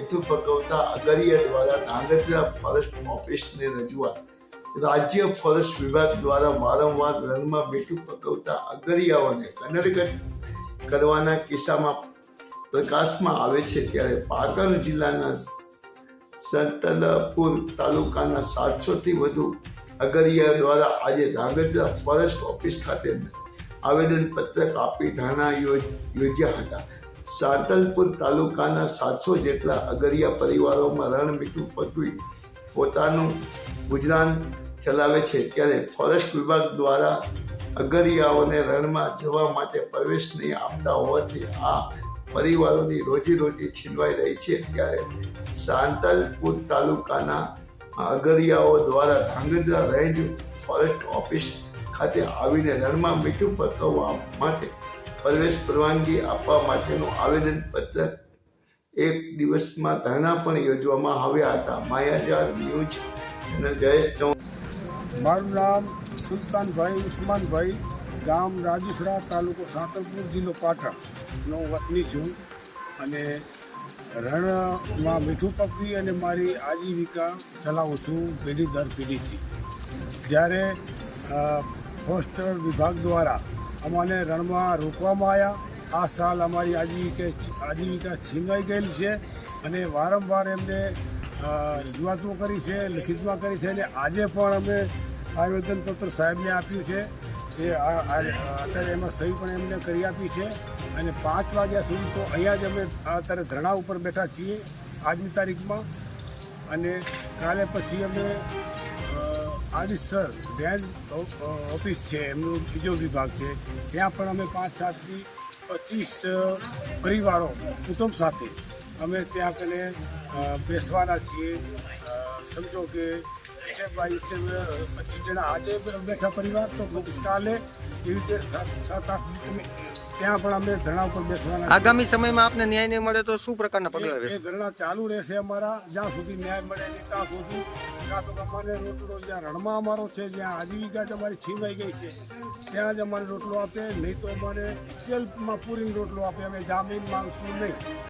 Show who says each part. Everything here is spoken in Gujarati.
Speaker 1: મીઠું પકવતા અગરિયા દ્વારા ધાંગધ્રા ફોરેસ્ટ ઓફિસને રજૂઆત. રાજ્ય ફોરેસ્ટ વિભાગ દ્વારા વારંવાર રણમાં મીઠું પકવતા અગરિયાઓને કનડગત કરવાના કિસ્સામાં પ્રકાશમાં આવે છે, ત્યારે પાટણ જિલ્લાના સંતલપુર તાલુકાના 700 થી વધુ અગરિયા દ્વારા આજે ધાંગધ્રા ફોરેસ્ટ ઓફિસ ખાતે આવેદન પત્રક આપી ધરણા યોજ્યા હતા. સાંતલપુર તાલુકાના 700 જેટલા અગરિયા પરિવારોમાં રણ મીઠું પકવી પોતાનું ગુજરાન ચલાવે છે, ત્યારે ફોરેસ્ટ વિભાગ દ્વારા અગરિયાઓને રણમાં જવા માટે પ્રવેશ નહીં આપતા હોવાથી આ પરિવારોની રોજીરોટી છીનવાઈ રહી છે. ત્યારે સાંતલપુર તાલુકાના અગરિયાઓ દ્વારા ધાંગધ્રા રેન્જ ફોરેસ્ટ ઓફિસ ખાતે આવીને રણમાં મીઠું પકવવા માટે પ્રવેશ પરવાનગી આપવા માટેનું આવેદન પત્રક એક દિવસમાં ધરણા પણ યોજવામાં આવ્યા હતા. માયાજાર ન્યૂઝ ચેનલ જયેશ ચૌહાણ.
Speaker 2: મારું નામ સુલતાનભાઈ ઉસ્માનભાઈ, ગામ રાજુસરા, તાલુકો સાંતલપુર, જિલ્લો પાટણનો વતની છું અને રણમાં મીઠું પકવી અને મારી આજીવિકા ચલાવું છું પેઢી દર પેઢીથી. જ્યારે ફોરેસ્ટ વિભાગ દ્વારા અમને રણમાં રોકવામાં આવ્યા. આ સાલ અમારી આજીવિકા છીનવાઈ ગયેલી છે અને વારંવાર એમને રજૂઆતો કરી છે, લિખિતમાં કરી છે અને આજે પણ અમે આવેદનપત્ર સાહેબને આપ્યું છે. એ અત્યારે એમાં સહી પણ એમને કરી આપી છે અને 5 વાગ્યા સુધી તો અહીંયા જ અમે અત્યારે ધરણા ઉપર બેઠા છીએ આજની તારીખમાં. અને કાલે પછી અમે આદિસર રેન્જ ઓફિસ છે, એમનો બીજો વિભાગ છે, ત્યાં પણ અમે 5, 7 થી 25 પરિવારો કુટુંબ સાથે અમે ત્યાં કને બેસવાના છીએ. સમજો કે સ્ટેપ બાય સ્ટેપ 25 જણા આજે બેઠા પરિવાર, તો કાલે એવી રીતે 7-8 ત્યાં પણ અમે ધરણા ઉપર બેસવાના.
Speaker 3: આગામી સમયમાં આપને ન્યાય નહીં મળે તો શું પ્રકારના પગલાં લેશો?
Speaker 2: એ ધરણા ચાલુ રહેશે અમારા, જ્યાં સુધી ન્યાય મળે નહીં ત્યાં સુધી. કાં તો અમારે રોટલો જ્યાં રણમાં અમારો છે, જ્યાં આજીવિકા જ અમારી છીનવાઈ ગઈ છે, ત્યાં જ અમારે રોટલો આપે, નહીં તો અમારે જેલમાં પૂરીને રોટલો આપે. અમે જામીન માંગશું નહીં.